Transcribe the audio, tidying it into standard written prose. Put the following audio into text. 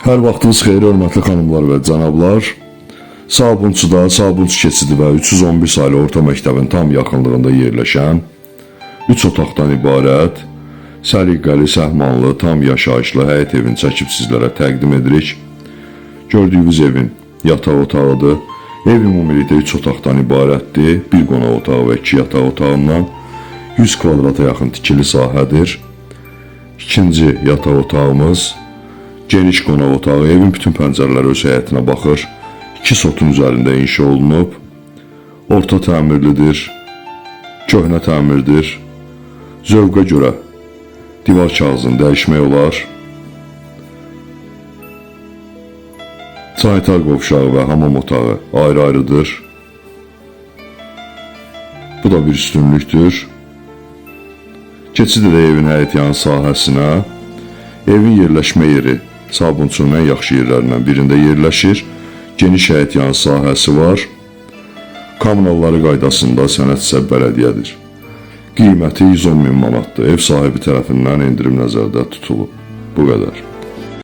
Hər vaxtınız xeyir, hörmətli xanımlar və cənablar. Sabunçuda Sabunçu keçidi və 311 saylı orta məktəbin tam yaxınlığında yerləşən 3 otaqdan ibarət səliqəli, səhmanlı, tam yaşayışlı həyət evini çəkib sizlərə təqdim edirik. Gördüyünüz evin yataq otağıdır. Ev ümumilikdə 3 otaqdan ibarətdir. Bir qonaq otağı və 2 yataq otağından 100 kvadrata yaxın tikili sahədir. İkinci yataq otağımız geniş qonaq otağı. Evin bütün pəncərələri öz həyətinə baxır. 2 sotun üzərində inşa olunub. Orta təmirlidir. Köhnə təmirdir. Zövqə görə divar kağızını dəyişmək olar. Çaytar qovşağı və hamam otağı ayrı-ayrıdır. Bu da bir üstünlükdür. Keçid edək evin həyətyanı sahəsinə. Evin yerləşmə yeri Sabunçunun ən yaxşı yerlərindən birində yerləşir. Geniş həyətyanı sahəsi var. Kommunalları qaydasında sənəd isə bələdiyyədir. Qiyməti 110 min manatdır. Ev sahibi tərəfindən endirim nəzərdə tutulub. Bu qədər.